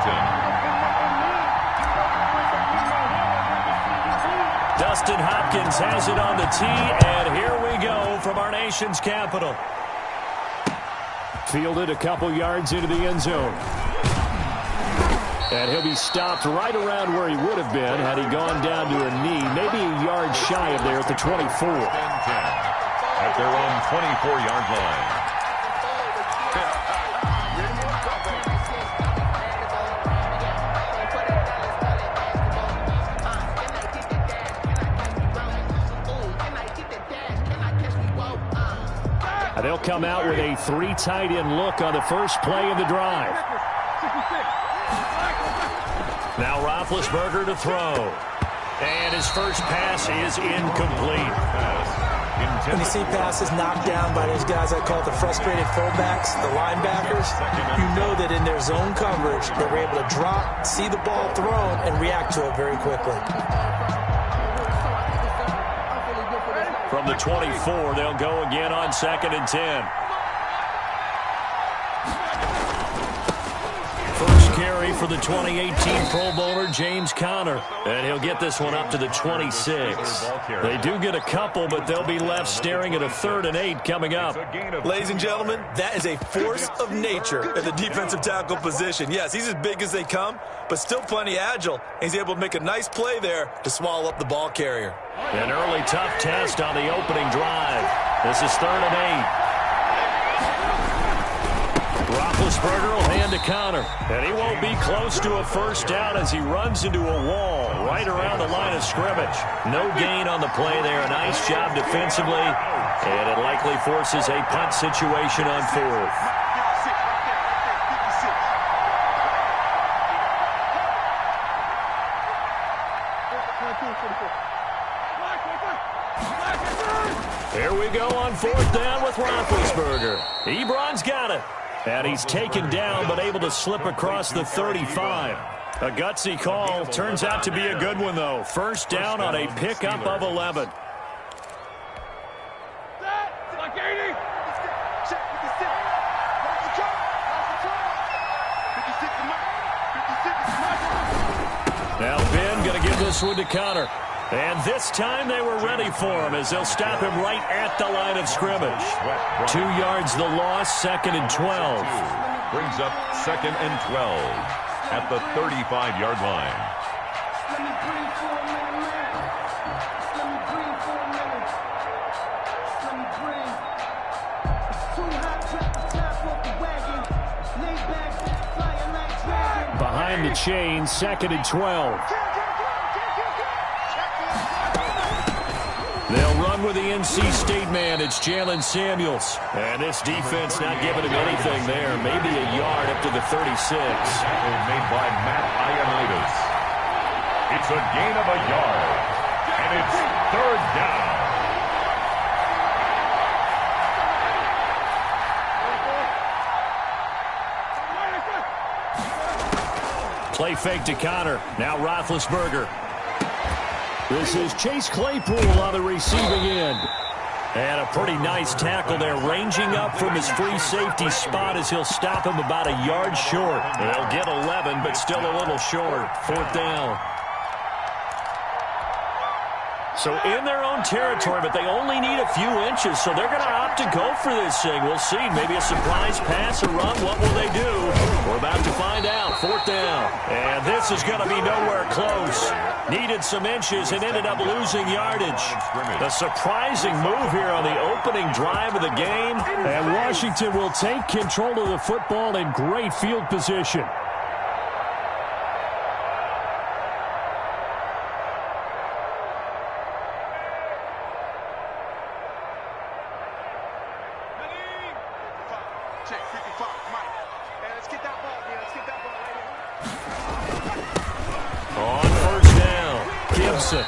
Washington. Dustin Hopkins has it on the tee, and here we go from our nation's capital. Fielded a couple yards into the end zone. And he'll be stopped right around where he would have been had he gone down to a knee, maybe a yard shy of there at the 24. At their own 24-yard line. They'll come out with a 3 tight end look on the first play of the drive. Now Roethlisberger to throw. And his first pass is incomplete. When you see passes knocked down by those guys I call the frustrated fullbacks, the linebackers, you know that in their zone coverage, they were able to drop, see the ball thrown, and react to it very quickly. From the 24, they'll go again on 2nd and 10. First carry for the 2018 Pro Bowler, James Conner. And he'll get this one up to the 26. They do get a couple, but they'll be left staring at a 3rd and 8 coming up. Ladies and gentlemen, that is a force of nature at the defensive tackle position. Yes, he's as big as they come, but still plenty agile. He's able to make a nice play there to swallow up the ball carrier. An early tough test on the opening drive. This is 3rd and 8. Roethlisberger will hand to Conner. And he won't be close to a first down as he runs into a wall right around the line of scrimmage. No gain on the play there. A nice job defensively. And it likely forces a punt situation on 4th. Here we go on 4th down with Roethlisberger. Ebron's got it. And he's taken down but able to slip across the 35. A gutsy call. Turns out to be a good one, though. First down on a pickup of 11. Now Ben going to give this one to Conner. And this time they were ready for him as they'll stop him right at the line of scrimmage. 2 yards the loss, 2nd and 12. Brings up 2nd and 12 at the 35-yard line. Behind the chains, 2nd and 12. They'll run with the NC State man. It's Jalen Samuels. And this defense not giving him anything there. Maybe a yard up to the 36. Made by Matt Ioannidis. It's a gain of a yard. And it's 3rd down. Play fake to Conner. Now Roethlisberger. This is Chase Claypool on the receiving end. And a pretty nice tackle there, ranging up from his free safety spot as he'll stop him about a yard short. They'll get 11, but still a little short. 4th down. So in their own territory, but they only need a few inches, so they're going to opt to go for this thing. We'll see. Maybe a surprise pass or run. What will they do? We're about to find out. 4th down. And this is going to be nowhere close. Needed some inches and ended up losing yardage. A surprising move here on the opening drive of the game. And Washington will take control of the football in great field position. On 1st down, Gibson.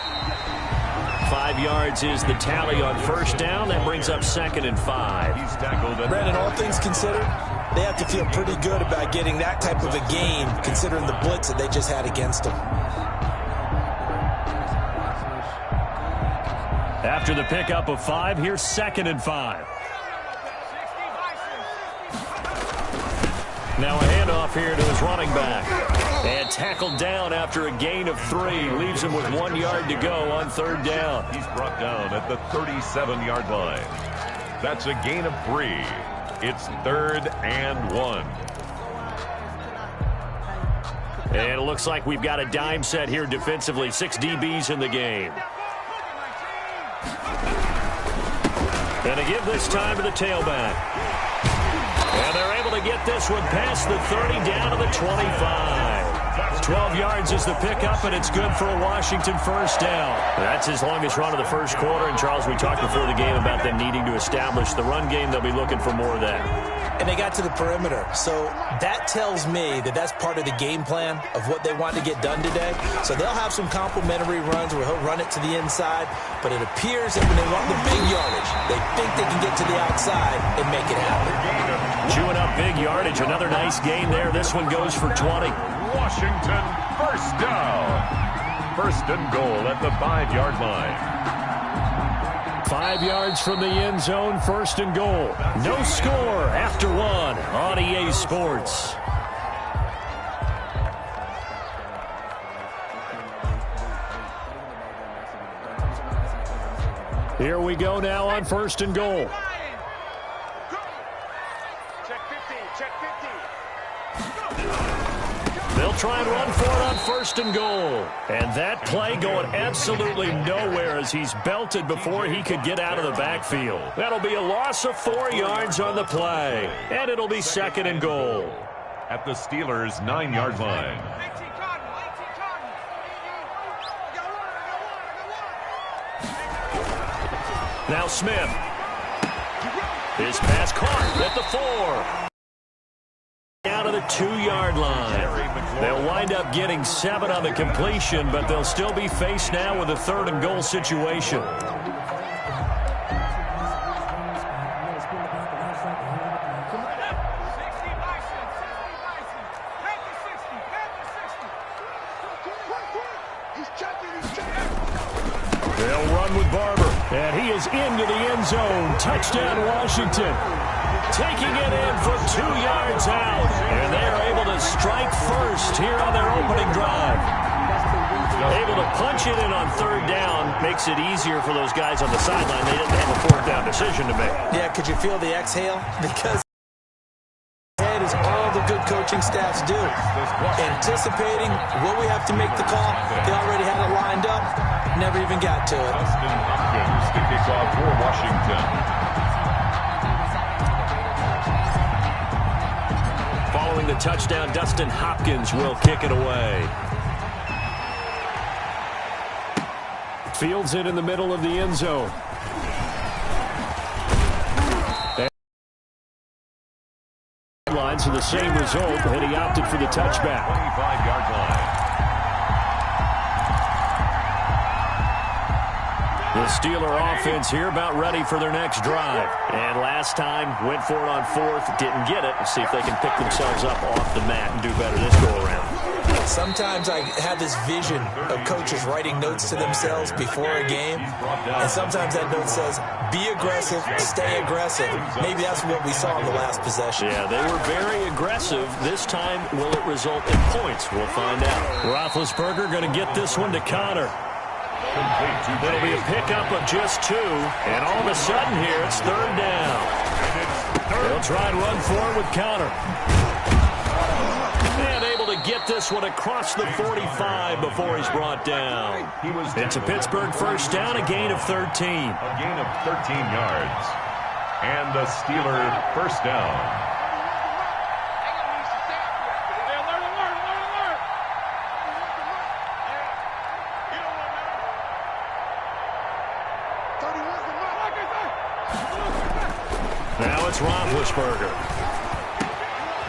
5 yards is the tally on 1st down. That brings up 2nd and 5. He's tackled. Brandon, all things considered, they have to feel pretty good about getting that type of a gain, considering the blitz that they just had against them. After the pickup of 5, here's 2nd and 5. Now a handoff here to his running back. get tackled down after a gain of 3. Leaves him with 1 yard to go on 3rd down. He's brought down at the 37-yard line. That's a gain of 3. It's 3rd and 1. And it looks like we've got a dime set here defensively. 6 DBs in the game. And to give this time to the tailback. And they're able to get this one past the 30 down to the 25. 12 yards is the pickup, and it's good for a Washington 1st down. That's his longest run of the 1st quarter. And, Charles, we talked before the game about them needing to establish the run game. They'll be looking for more of that. And they got to the perimeter. So that tells me that that's part of the game plan of what they want to get done today. So they'll have some complimentary runs where he'll run it to the inside. But it appears that when they want the big yardage, they think they can get to the outside and make it happen. Chewing up big yardage. Another nice gain there. This one goes for 20. Washington 1st down. 1st and goal at the 5-yard line. 5 yards from the end zone, 1st and goal. No score after 1 on EA Sports. Here we go now on 1st and goal. Check 15, check 15. They'll try and run for it on 1st and goal. And that play going absolutely nowhere as he's belted before he could get out of the backfield. That'll be a loss of 4 yards on the play. And it'll be 2nd and goal. At the Steelers' 9-yard line. Now Smith. His pass caught at the 4. Out of the 2-yard line. They'll wind up getting 7 on the completion, but they'll still be faced now with a 3rd and goal situation. They'll run with Barber, and he is into the end zone. Touchdown, Washington. Taking it in from 2 yards out. And they are able to strike first here on their opening drive. Able to punch it in on 3rd down. Makes it easier for those guys on the sideline. They didn't have a 4th down decision to make. Yeah, could you feel the exhale? Because that is all the good coaching staffs do. Anticipating what we have to make the call. They already had it lined up. Never even got to it. Dustin Hopkins to kick off for Washington. Following the touchdown, Dustin Hopkins will kick it away. Fields it in the middle of the end zone. Lines are the same result, and he opted for the touchback. 25-yard line. The Steeler offense here about ready for their next drive. And last time, went for it on 4th, didn't get it. Let's see if they can pick themselves up off the mat and do better this go-around. Sometimes I have this vision of coaches writing notes to themselves before a game, and sometimes that note says, be aggressive, stay aggressive. Maybe that's what we saw in the last possession. Yeah, they were very aggressive. This time, will it result in points? We'll find out. Roethlisberger going to get this one to Connor. It'll be a pickup of just 2, and all of a sudden here, it's 3rd down. They'll try and run forward with Connor. And able to get this one across the 45 before he's brought down. It's a Pittsburgh 1st down, a gain of 13. A gain of 13 yards. And the Steeler 1st down. Now it's Roethlisberger.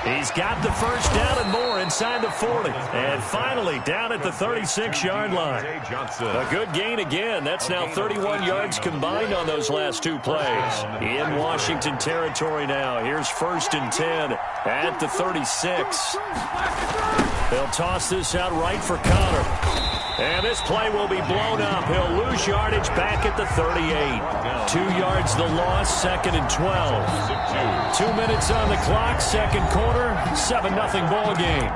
He's got the 1st down and more inside the 40. And finally down at the 36-yard line. A good gain again. That's now 31 yards combined on those last 2 plays. In Washington territory now. Here's 1st and 10 at the 36. They'll toss this out right for Connor. And this play will be blown up. He'll lose yardage back at the 38. 2 yards the loss, 2nd and 12. 2 minutes on the clock, 2nd quarter, 7-0 ball game.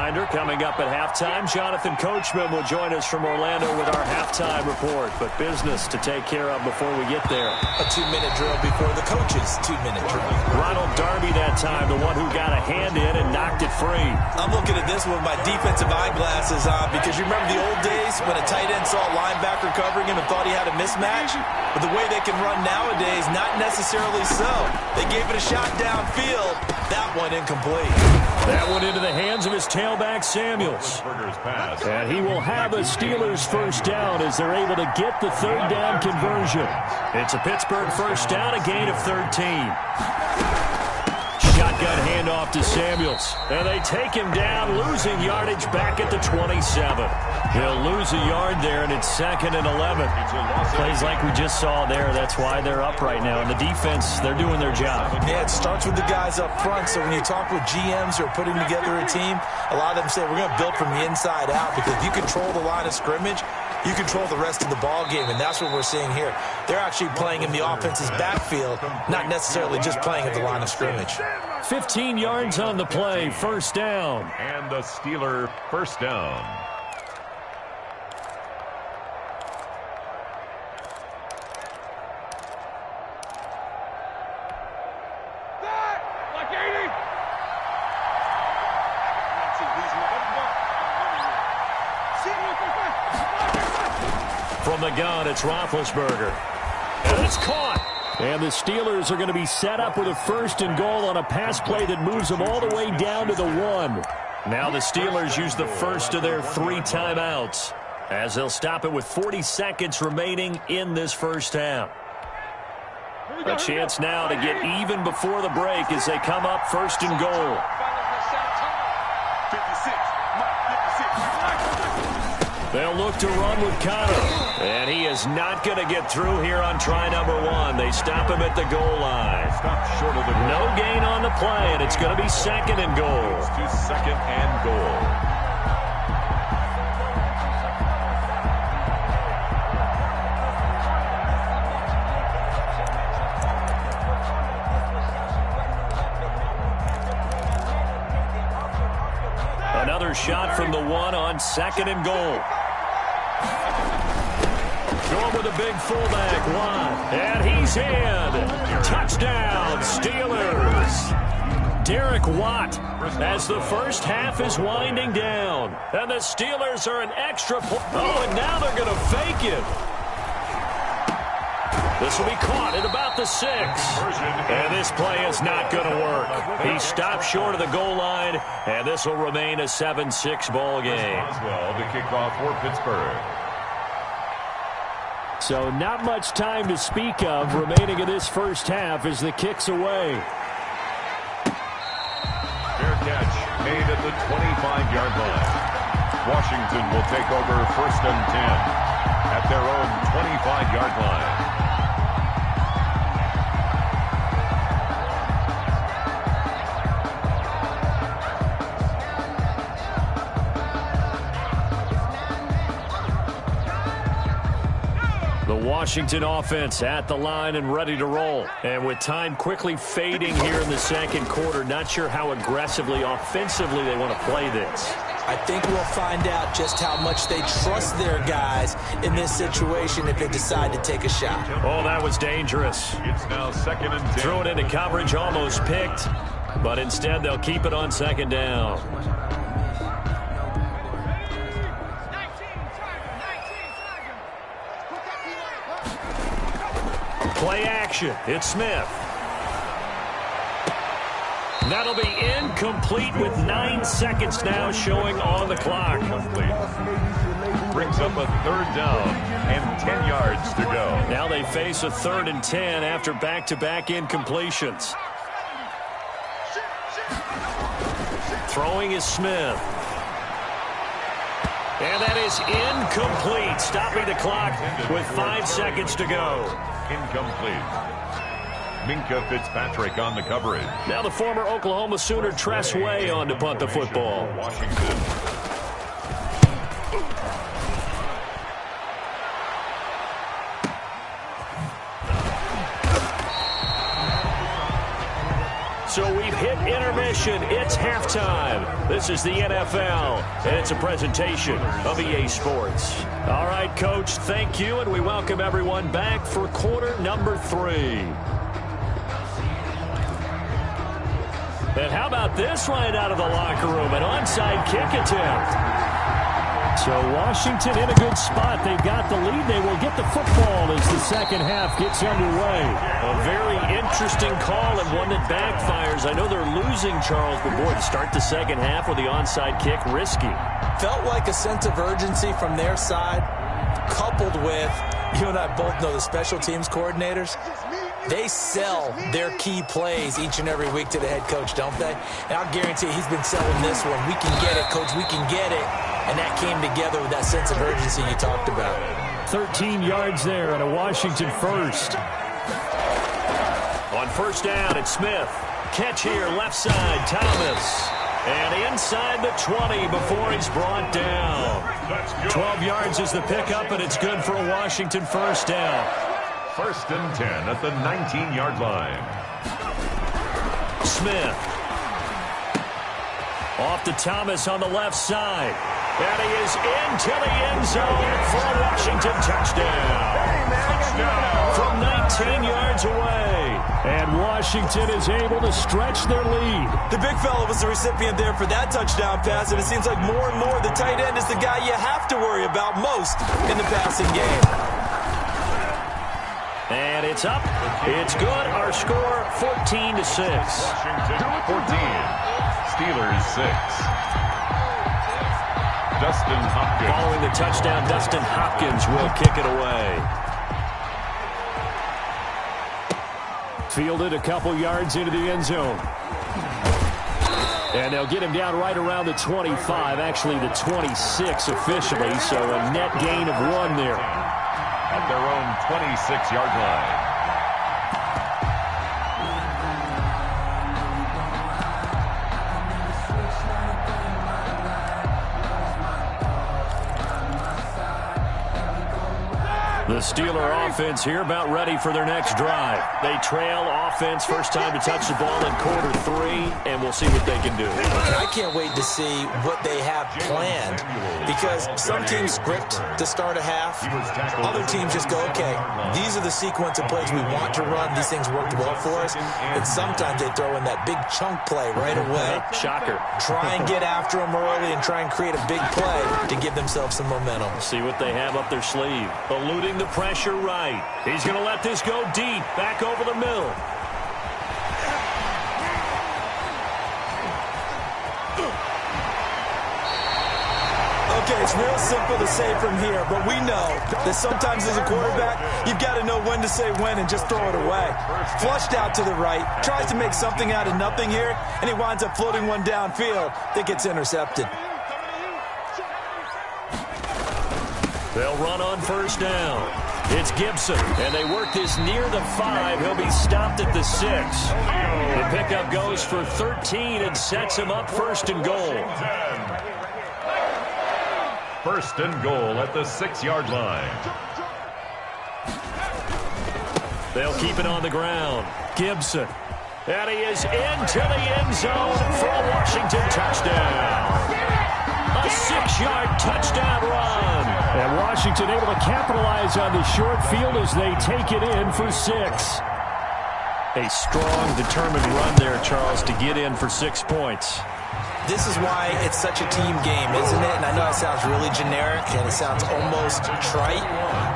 reminder, coming up at halftime, Jonathan Coachman will join us from Orlando with our halftime report. But business to take care of before we get there. A 2-minute drill before the coach's 2-minute drill. Ronald Darby that time, the one who got a hand in and knocked it free. I'm looking at this with my defensive eyeglasses on because you remember the old days when a tight end saw a linebacker covering him and thought he had a mismatch? But the way they can run nowadays, not necessarily so. They gave it a shot downfield. That one incomplete. That one into the hands of his tailback, Samuels. And he will have a Steelers first down as they're able to get the third down conversion. It's a Pittsburgh first down, a gain of 13. Shotgun handoff to Samuels. And they take him down, losing yardage back at the 27. He'll lose a yard there, and it's 2nd and 11. Plays like we just saw there. That's why they're up right now. And the defense, they're doing their job. Yeah, it starts with the guys up front. So when you talk with GMs who are putting together a team, a lot of them say we're going to build from the inside out because if you control the line of scrimmage, you control the rest of the ball game, and that's what we're seeing here. They're actually playing in the offense's backfield, not necessarily just playing at the line of scrimmage. 15 yards on the play, first down. And the Steeler first down. Like 80. From the gun, it's Roethlisberger. And it's caught. And the Steelers are going to be set up with a 1st and goal on a pass play that moves them all the way down to the 1. Now the Steelers use the first of their 3 timeouts as they'll stop it with 40 seconds remaining in this first half. A chance now to get even before the break as they come up 1st and goal. They'll look to run with Connor. And he is not going to get through here on try number 1. They stop him at the goal line. Stop short of the goal. No gain on the play, and it's going to be 2nd and goal. It's to 2nd and goal. Another shot from the 1 on 2nd and goal. Going with a big fullback, Watt. And he's in. Touchdown, Steelers. Derek Watt as the first half is winding down. And the Steelers are an extra point. Oh, and now they're going to fake it. This will be caught at about the 6. And this play is not going to work. He stopped short of the goal line, and this will remain a 7-6 ball game. Well, the kickoff for Pittsburgh. So not much time to speak of remaining in this first half as the kick's away. Fair catch made at the 25-yard line. Washington will take over 1st and 10 at their own 25-yard line. The Washington offense at the line and ready to roll. And with time quickly fading here in the 2nd quarter, not sure how aggressively, offensively they want to play this. I think we'll find out just how much they trust their guys in this situation if they decide to take a shot. Oh, that was dangerous. It's now 2nd and 10. Threw it into coverage, almost picked. But instead, they'll keep it on 2nd down. Play action. It's Smith. That'll be incomplete with 9 seconds now showing on the clock. Brings up a 3rd down and 10 yards to go. Now they face a 3rd and 10 after back-to-back incompletions. Throwing is Smith. And that is incomplete, stopping the clock with 5 seconds to go. Incomplete. Minka Fitzpatrick on the coverage. Now the former Oklahoma Sooner Tress Way on to punt the football. Washington. So we've hit intermission. It's halftime. This is the NFL, and it's a presentation of EA Sports. All right, Coach, thank you, and we welcome everyone back for quarter number 3. And how about this right out of the locker room? An onside kick attempt. So Washington in a good spot. They've got the lead. They will get the football as the second half gets underway. A very interesting call and one that backfires. I know they're losing, Charles, but boy, to start the second half with the onside kick, risky. Felt like a sense of urgency from their side, coupled with, you and I both know the special teams coordinators. They sell their key plays each and every week to the head coach, don't they? And I'll guarantee he's been selling this one. We can get it, Coach. We can get it. And that came together with that sense of urgency you talked about. 13 yards there and a Washington first. On first down, it's Smith. Catch here, left side, Thomas. And inside the 20 before he's brought down. 12 yards is the pickup, and it's good for a Washington first down. First and 10 at the 19-yard line. Smith. Off to Thomas on the left side. And he is into the end zone for a Washington touchdown. From 19 yards away. And Washington is able to stretch their lead. The big fella was the recipient there for that touchdown pass, and it seems like more and more the tight end is the guy you have to worry about most in the passing game. And it's up. It's good. Our score, 14-6. Washington 14. Steelers 6. Dustin Hopkins. Following the touchdown, Dustin Hopkins will kick it away. Fielded a couple yards into the end zone. And they'll get him down right around the 25, actually the 26 officially, so a net gain of 1 there. At their own 26-yard line. The Steeler offense here about ready for their next drive. They trail offense, first time to touch the ball in quarter 3, and we'll see what they can do. I can't wait to see what they have planned, because some teams script to start a half. Other teams just go, okay, these are the sequence of plays we want to run. These things worked well for us. And sometimes they throw in that big chunk play right away. Shocker. Try and get after them early and try and create a big play to give themselves some momentum. See what they have up their sleeve. Eluding the pressure right. He's going to let this go deep, back over the middle. Okay, it's real simple to say from here, but we know that sometimes as a quarterback, you've got to know when to say when and just throw it away. Flushed out to the right, tries to make something out of nothing here, and he winds up floating one downfield that gets intercepted. They'll run on first down. It's Gibson, and they work this near the 5. He'll be stopped at the 6. The pickup goes for 13 and sets him up first and goal. First and goal at the 6-yard line. They'll keep it on the ground. Gibson. And he is into the end zone for a Washington touchdown. A 6-yard touchdown run. And Washington able to capitalize on the short field as they take it in for 6. A strong, determined run there, Charles, to get in for 6 points. This is why it's such a team game, isn't it? And I know it sounds really generic and it sounds almost trite,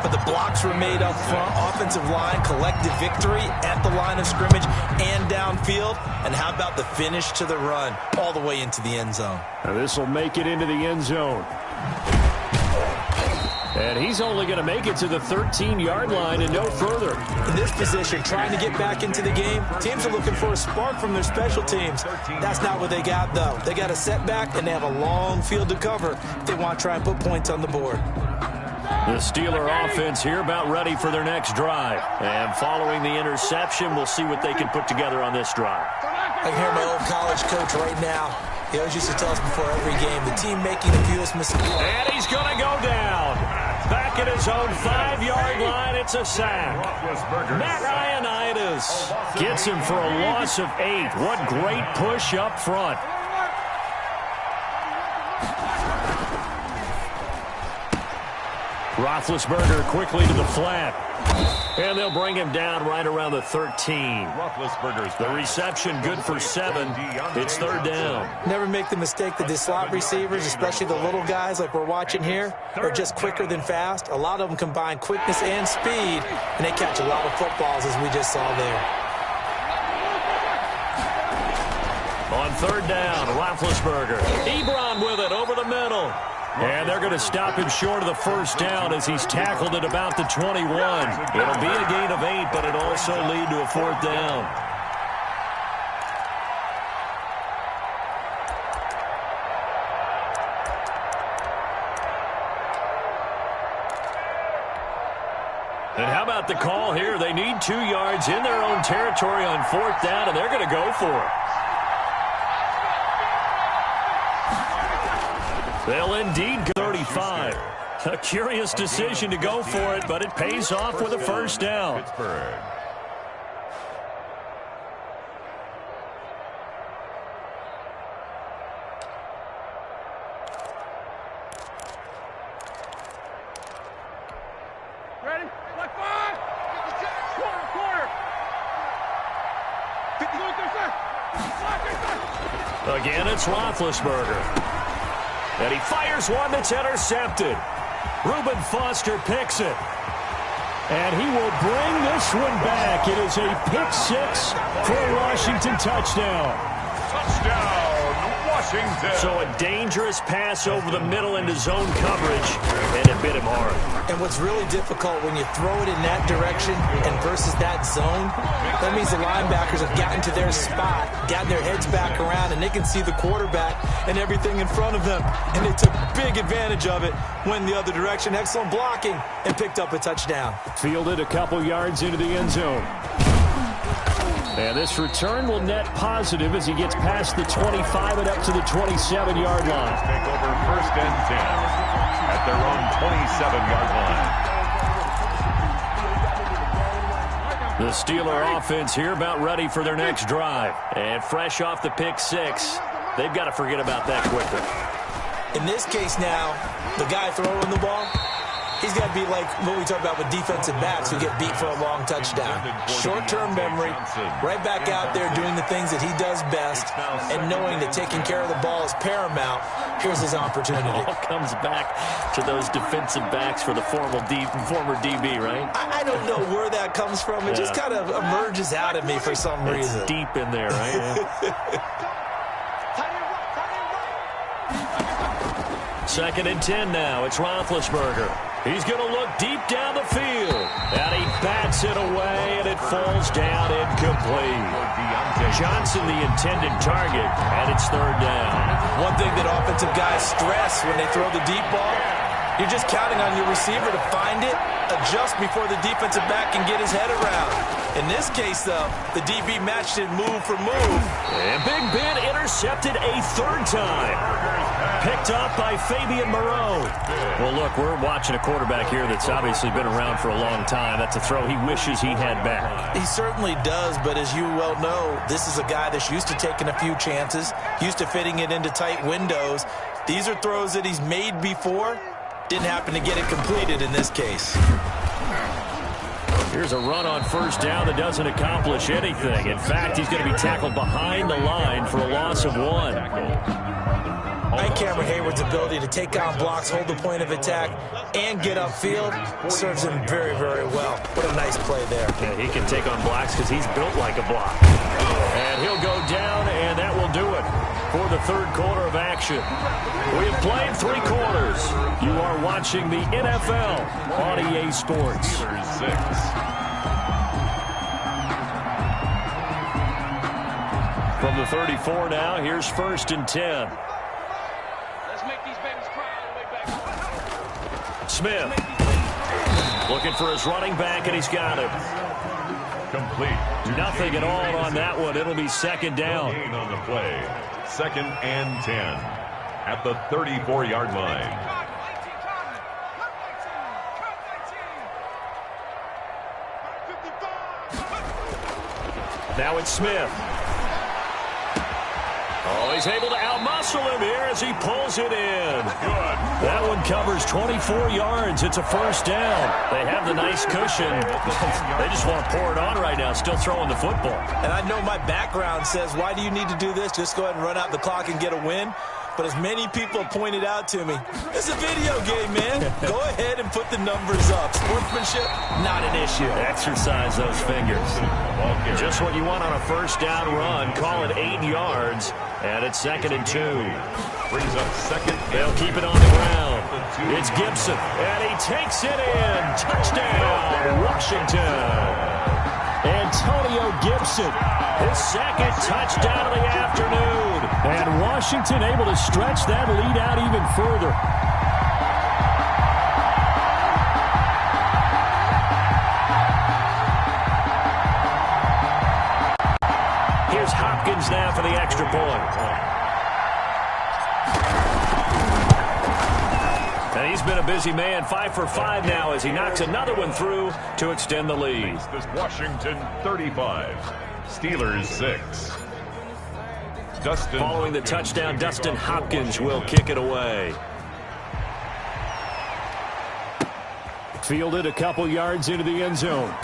but the blocks were made up front, offensive line, collective victory at the line of scrimmage and downfield. And how about the finish to the run all the way into the end zone? Now this will make it into the end zone. And he's only going to make it to the 13-yard line and no further. In this position, trying to get back into the game, teams are looking for a spark from their special teams. That's not what they got, though. They got a setback, and they have a long field to cover if they want to try and put points on the board. The Steeler offense here about ready for their next drive. And following the interception, we'll see what they can put together on this drive. I can hear my old college coach right now. He always used to tell us before every game, the team making the fewest mistakes. And he's going to go down. back at his own 5-yard line. It's a sack. Matt Ioannidis gets him for a loss of 8. What great push up front. Roethlisberger quickly to the flat. And they'll bring him down right around the 13. The reception good for 7. It's 3rd down. Never make the mistake that the slot receivers, especially the little guys like we're watching here, are just quicker than fast. A lot of them combine quickness and speed, and they catch a lot of footballs, as we just saw there. On 3rd down, Roethlisberger. Ebron with it over the middle. And they're going to stop him short of the 1st down as he's tackled at about the 21. It'll be a gain of 8, but it'll also lead to a 4th down. And how about the call here? They need 2 yards in their own territory on 4th down, and they're going to go for it. They'll indeed go 35. A curious decision to go for it, but it pays off with a 1st down. Ready? Like 5. Quarter. 50. Again, it's Roethlisberger. And he fires one that's intercepted. Reuben Foster picks it. And he will bring this one back. It is a pick 6 for a Washington touchdown. Touchdown, Washington. So a dangerous pass over the middle into zone coverage, and it bit him hard. And what's really difficult when you throw it in that direction and versus that zone, that means the linebackers have gotten to their spot, gotten their heads back around, and they can see the quarterback and everything in front of them. And they took big advantage of it, went the other direction, excellent blocking, and picked up a touchdown. Fielded a couple yards into the end zone. And this return will net positive as he gets past the 25 and up to the 27-yard line. Take over 1st and 10 at their own 27-yard line. The Steeler offense here about ready for their next drive. And fresh off the pick 6, they've got to forget about that quickly. In this case now, the guy throwing the ball, he's got to be like what we talk about with defensive backs who get beat for a long touchdown. Short-term memory, right back out there doing the things that he does best, and knowing that taking care of the ball is paramount. Here's his opportunity. It all comes back to those defensive backs for the former DB, right? I don't know where that comes from. It just kind of emerges out of me for some reason. It's deep in there, right? Second and 10 now. It's Roethlisberger. He's going to look deep down the field. And he bats it away, and it falls down incomplete. Johnson, the intended target, and it's 3rd down. One thing that offensive guys stress when they throw the deep ball, you're just counting on your receiver to find it, adjust before the defensive back can get his head around. In this case, though, the DB matched it move for move. And Big Ben intercepted a 3rd time. Picked up by Fabian Moreau. Well, look, we're watching a quarterback here that's obviously been around for a long time. That's a throw he wishes he had back. He certainly does, but as you well know, this is a guy that's used to taking a few chances, used to fitting it into tight windows. These are throws that he's made before. Didn't happen to get it completed in this case. Here's a run on 1st down that doesn't accomplish anything. In fact, he's going to be tackled behind the line for a loss of 1. And Cameron Hayward's ability to take on blocks, hold the point of attack, and get upfield serves him very, very well. What a nice play there. Yeah, he can take on blocks because he's built like a block. And he'll go down, and that will do it for the 3rd quarter of action. We have played 3 quarters. You are watching the NFL on EA Sports. From the 34 now, here's 1st and 10. Smith looking for his running back, and he's got him. Complete. Nothing at all on that one. It'll be 2nd down. Gain on the play. 2nd and 10 at the 34-yard line. Now it's Smith. Oh, he's able to outmuscle him here as he pulls it in. Good. That one covers 24 yards. It's a first down. They have the nice cushion. They just want to pour it on right now, still throwing the football. And I know my background says, why do you need to do this? Just go ahead and run out the clock and get a win. But as many people pointed out to me, it's a video game, man. Go ahead and put the numbers up. Sportsmanship, not an issue. Exercise those fingers. Just what you want on a first down run. Call it 8 yards. And it's 2nd and 2. Brings up second. They'll keep it on the ground. It's Gibson. And he takes it in. Touchdown, Washington. Antonio Gibson, his second touchdown of the afternoon. And Washington able to stretch that lead out even further. Here's Hopkins now for the extra point. And he's been a busy man, 5 for 5 now as he knocks another one through to extend the lead. This Washington 35, Steelers 6. Dustin. Following the touchdown, Dustin Hopkins will kick it away. Fielded a couple yards into the end zone.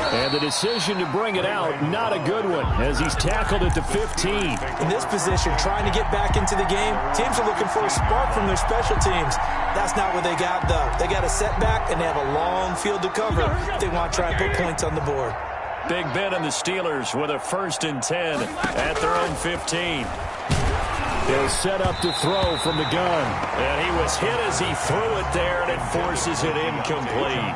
And the decision to bring it out, not a good one, as he's tackled at the 15. In this position, trying to get back into the game, teams are looking for a spark from their special teams. That's not what they got, though. They got a setback, and they have a long field to cover if they want to try and put points on the board. Big Ben and the Steelers with a 1st and 10 at their own 15. They'll set up to throw from the gun. And he was hit as he threw it there, and it forces it incomplete.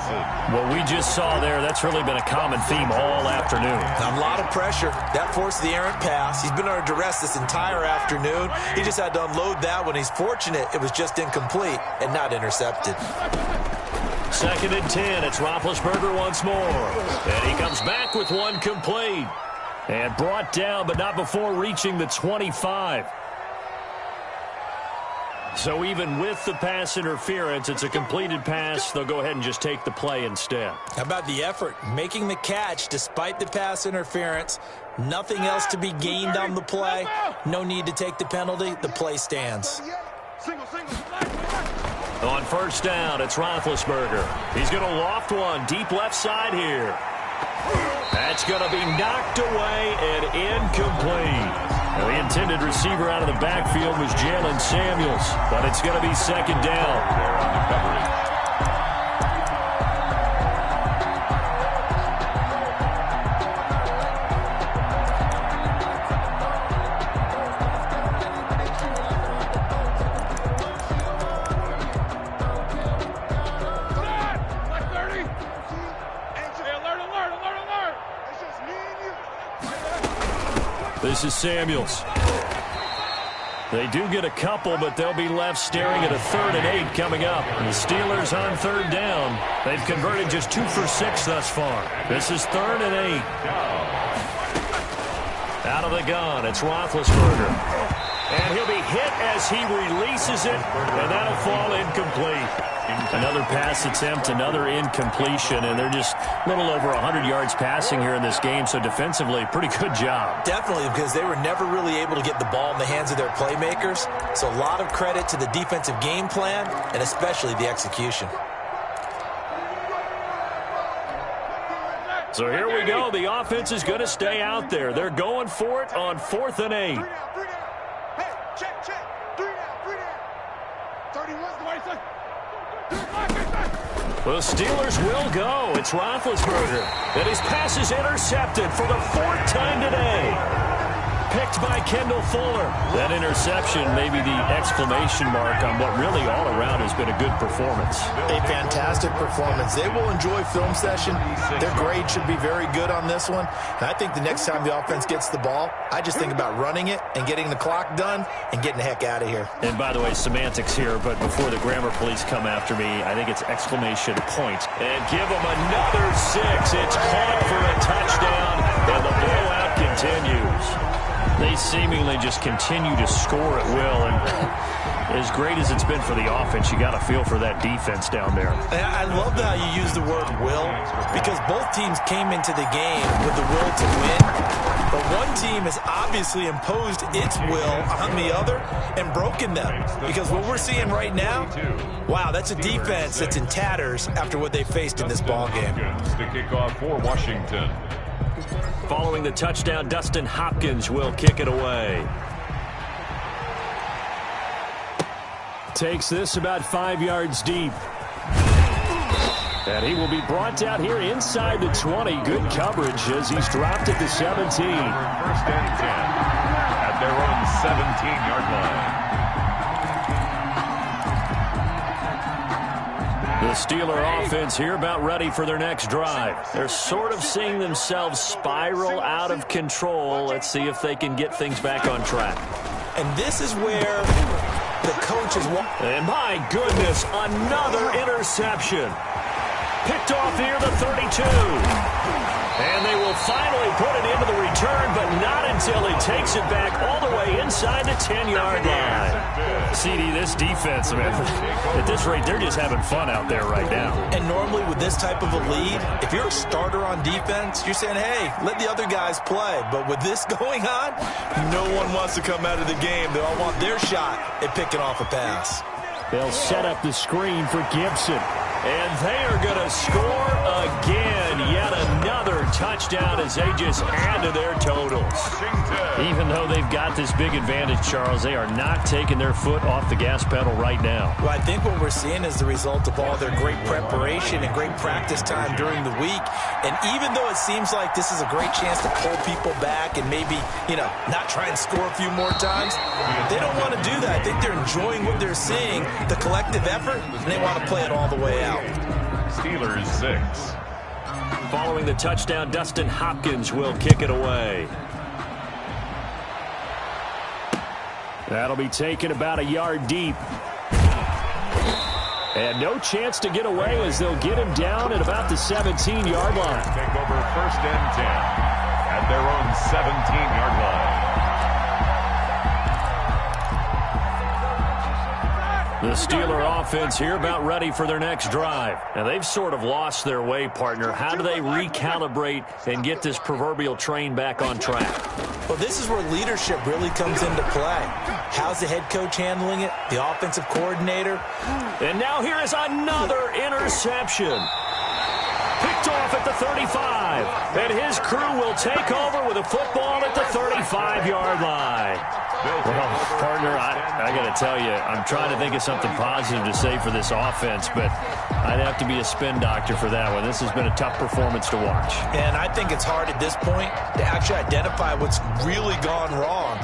What we just saw there, that's really been a common theme all afternoon. A lot of pressure. That forced the errant pass. He's been under duress this entire afternoon. He just had to unload that one. He's fortunate it was just incomplete and not intercepted. 2nd and 10. It's Roethlisberger once more. And he comes back with one complete. And brought down, but not before reaching the 25. So even with the pass interference, it's a completed pass. They'll go ahead and just take the play instead. How about the effort? Making the catch despite the pass interference. Nothing else to be gained on the play. No need to take the penalty. The play stands. On first down, it's Roethlisberger. He's going to loft one deep left side here. That's going to be knocked away and incomplete. Now, the intended receiver out of the backfield was Jalen Samuels, but it's going to be 2nd down. There on the coverage. This is Samuels. They do get a couple, but they'll be left staring at a 3rd and 8 coming up. And the Steelers on 3rd down. They've converted just 2 for 6 thus far. This is 3rd and 8. Out of the gun, it's Roethlisberger. And he'll be hit as he releases it, and that'll fall incomplete. Another pass attempt, another incompletion, and they're just a little over 100 yards passing here in this game, so defensively, pretty good job. Definitely, because they were never really able to get the ball in the hands of their playmakers. So a lot of credit to the defensive game plan, and especially the execution. So here we go. The offense is going to stay out there. They're going for it on 4th and 8. Check. 3 down. 31's the way it's like. The Steelers will go. It's Roethlisberger. And his pass is intercepted for the 4th time today. Picked by Kendall Fuller. That interception may be the exclamation mark on what really all around has been a good performance. A fantastic performance. They will enjoy film session. Their grade should be very good on this one. And I think the next time the offense gets the ball, I just think about running it and getting the clock done and getting the heck out of here. And by the way, semantics here, but before the grammar police come after me, I think it's exclamation point. And give them another 6. It's caught for a touchdown, and the blowout continues. They seemingly just continue to score at will. And as great as it's been for the offense, you got to feel for that defense down there. I love how you use the word will, because both teams came into the game with the will to win. But one team has obviously imposed its will on the other and broken them. Because what we're seeing right now, wow, that's a defense that's in tatters after what they faced in this ball game. To kick off for Washington. Following the touchdown, Dustin Hopkins will kick it away. Takes this about 5 yards deep. And he will be brought down here inside the 20. Good coverage as he's dropped at the 17. First and 10 at their own 17-yard line. The Steeler offense here about ready for their next drive. They're sort of seeing themselves spiral out of control. Let's see if they can get things back on track. And this is where the coach is... And my goodness, another interception. Picked off near the 32. And they will finally put it into the return, but not until he takes it back all the way inside the 10-yard line. CD, this defense, man, at this rate, they're just having fun out there right now. And normally with this type of a lead, if you're a starter on defense, you're saying, hey, let the other guys play. But with this going on, no one wants to come out of the game. They all want their shot at picking off a pass. They'll set up the screen for Gibson. And they are going to score again. Yet another touchdown as they just add to their totals. Even though they've got this big advantage, Charles, they are not taking their foot off the gas pedal right now. Well, I think what we're seeing is the result of all their great preparation and great practice time during the week. And even though it seems like this is a great chance to pull people back and maybe, not try and score a few more times, they don't want to do that. I think they're enjoying what they're seeing, the collective effort, and they want to play it all the way out. Steelers 6. Following the touchdown, Dustin Hopkins will kick it away. That'll be taken about a yard deep. And no chance to get away as they'll get him down at about the 17-yard line. Take over first and 10 at their own 17-yard line. The Steeler offense here about ready for their next drive. Now, they've sort of lost their way, partner. How do they recalibrate and get this proverbial train back on track? Well, this is where leadership really comes into play. How's the head coach handling it? The offensive coordinator? And now here is another interception. Picked off at the 35. And his crew will take over with a football at the 35-yard line. Well, partner, I got to tell you, I'm trying to think of something positive to say for this offense, but I'd have to be a spin doctor for that one. This has been a tough performance to watch. And I think it's hard at this point to actually identify what's really gone wrong.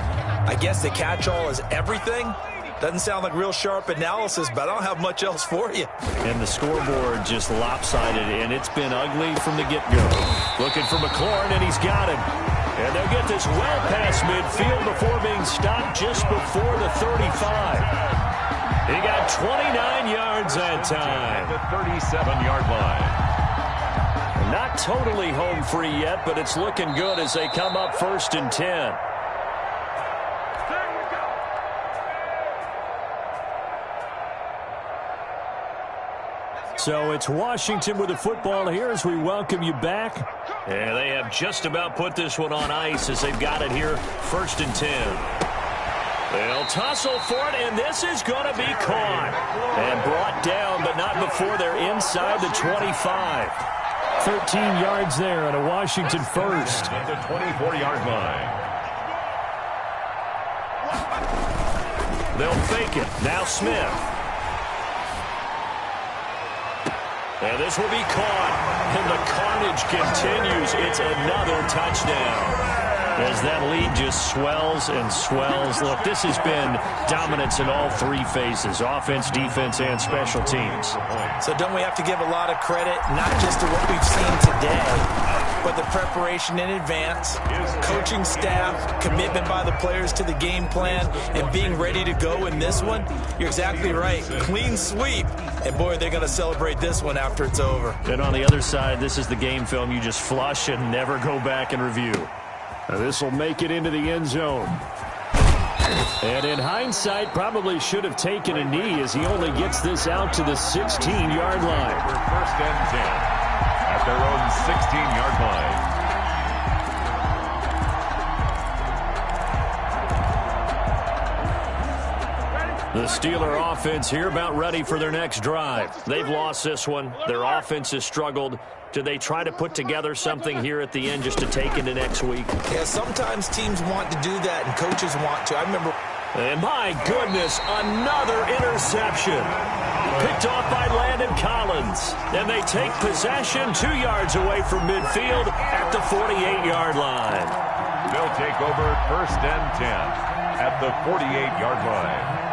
I guess the catch-all is everything. Doesn't sound like real sharp analysis, but I don't have much else for you. And the scoreboard just lopsided, and it's been ugly from the get-go. Looking for McLaurin, and he's got him. And they'll get this well past midfield before being stopped just before the 35. He got 29 yards that time. The 37-yard line. Not totally home free yet, but it's looking good as they come up first and 10. So it's Washington with the football here as we welcome you back. And they have just about put this one on ice as they've got it here, first and 10. They'll tussle for it, and this is going to be caught. And brought down, but not before they're inside the 25. 13 yards there on a Washington first. At the 24-yard line. They'll fake it. Now Smith. And this will be caught. And the carnage continues. It's another touchdown. As that lead just swells and swells. Look, this has been dominance in all three phases, offense, defense, and special teams. So don't we have to give a lot of credit, not just to what we've seen today, but the preparation in advance, coaching staff, commitment by the players to the game plan, and being ready to go in this one? You're exactly right. Clean sweep. And, boy, they're going to celebrate this one after it's over. And on the other side, this is the game film you just flush and never go back and review. This will make it into the end zone. And in hindsight, probably should have taken a knee as he only gets this out to the 16-yard line. First and 10 at their own 16-yard line. The Steeler offense here about ready for their next drive. They've lost this one. Their offense has struggled. Do they try to put together something here at the end just to take into next week? Yeah, sometimes teams want to do that and coaches want to. I remember. And my goodness, another interception. Picked off by Landon Collins. And they take possession 2 yards away from midfield at the 48-yard line. They'll take over first and 10 at the 48-yard line.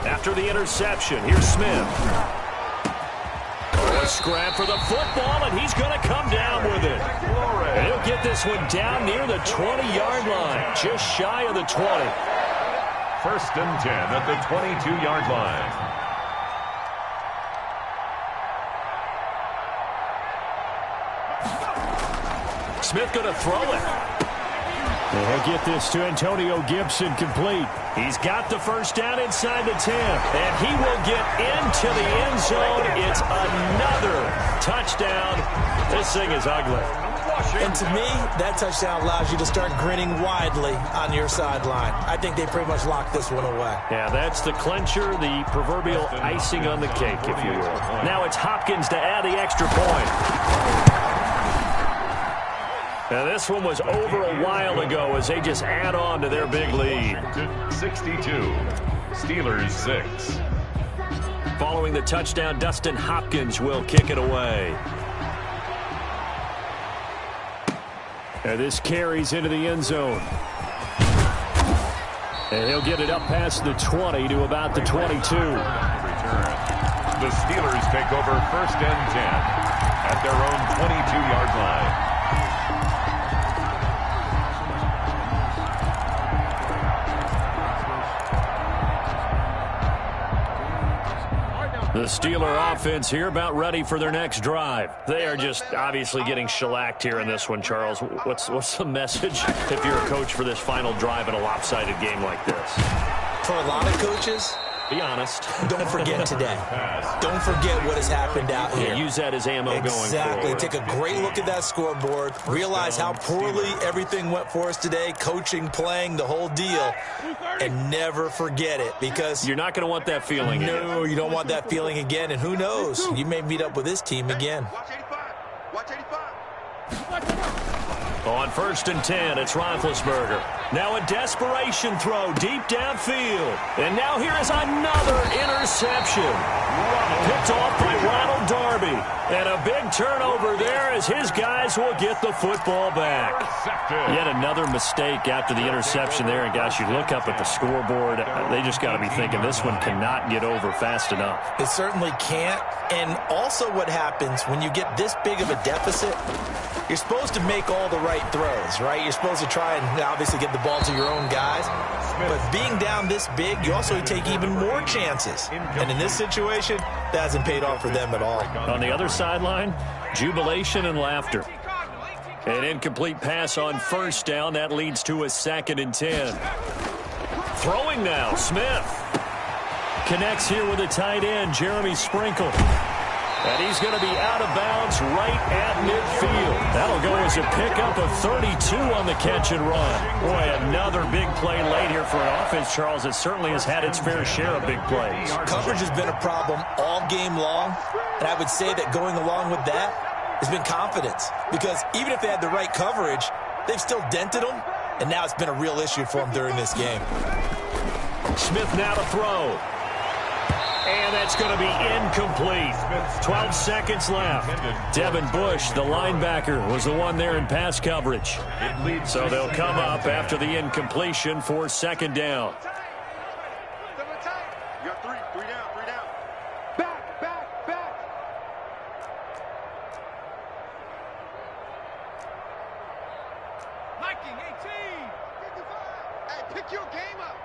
After the interception, here's Smith. A scrap for the football, and he's going to come down with it. And he'll get this one down near the 20-yard line, just shy of the 20. First and 10 at the 22-yard line. Smith going to throw it. He'll get this to Antonio Gibson complete. He's got the first down inside the 10, and he will get into the end zone. It's another touchdown. This thing is ugly. And to me, that touchdown allows you to start grinning widely on your sideline. I think they pretty much locked this one away. Yeah, that's the clincher, the proverbial icing on the cake, if you will. Now it's Hopkins to add the extra point. Now, this one was over a while ago as they just add on to their big lead. 62, Steelers 6. Following the touchdown, Dustin Hopkins will kick it away. And this carries into the end zone. And he'll get it up past the 20 to about the 22. The Steelers take over first and 10 at their own 22-yard line. The Steeler offense here about ready for their next drive. They are just obviously getting shellacked here in this one, Charles. What's the message if you're a coach for this final drive in a lopsided game like this? For a lot of coaches, be honest. Don't forget today. Don't forget what has happened out here. Yeah, use that as ammo going forward. Exactly. Take a great look at that scoreboard. Realize how poorly everything went for us today. Coaching, playing, the whole deal. And never forget it, because you're not going to want that feeling again. No, you don't want that feeling again. And who knows? You may meet up with this team again. Watch 85. On first and 10, it's Roethlisberger. Now a desperation throw deep downfield. And now here is another interception. Picked off by Ronald Darby. And a big turnover there as his guys will get the football back. Yet another mistake after the interception there. And, gosh, you look up at the scoreboard. They just got to be thinking this one cannot get over fast enough. It certainly can't. And also what happens when you get this big of a deficit, you're supposed to make all the right throws, right? You're supposed to try and obviously get the ball to your own guys. But being down this big, you also take even more chances. And in this situation, that hasn't paid off for them at all. On the other sideline, jubilation and laughter. An incomplete pass on first down. That leads to a 2nd and 10. Throwing now, Smith. Connects here with a tight end, Jeremy Sprinkle. And he's going to be out of bounds right at midfield. That'll go as a pickup of 32 on the catch and run. Boy, another big play late here for an offense, Charles. It certainly has had its fair share of big plays. Coverage has been a problem all game long. And I would say that going along with that has been confidence. Because even if they had the right coverage, they've still dented them. And now it's been a real issue for them during this game. Smith now to throw. And that's going to be incomplete. 12 seconds left. Devin Bush, the linebacker, was the one there in pass coverage. So they'll come up after the incompletion for 2nd down. You got three down. Back. Viking 18. 55. Hey, pick your game up.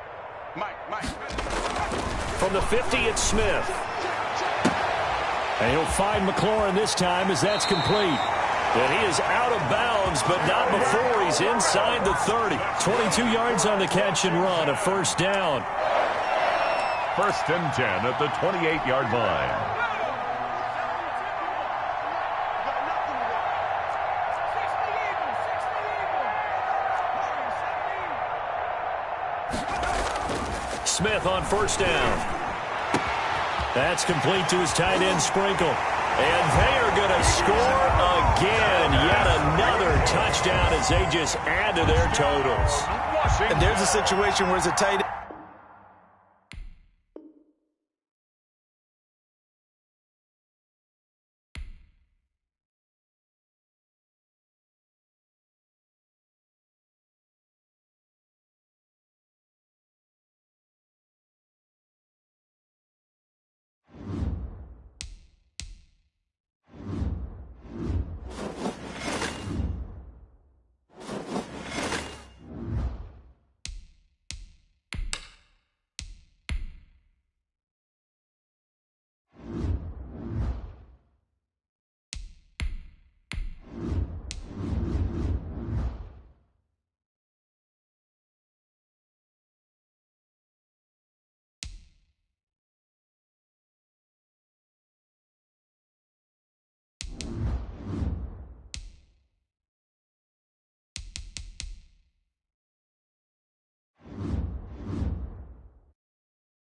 Mike. From the 50, it's Smith. And he'll find McLaurin this time as that's complete. And he is out of bounds, but not before he's inside the 30. 22 yards on the catch and run, a first down. First and 10 at the 28-yard line. Smith on first down. That's complete to his tight end, Sprinkle. And they are going to score again. Yet another touchdown as they just add to their totals. And there's a situation where it's a tight end.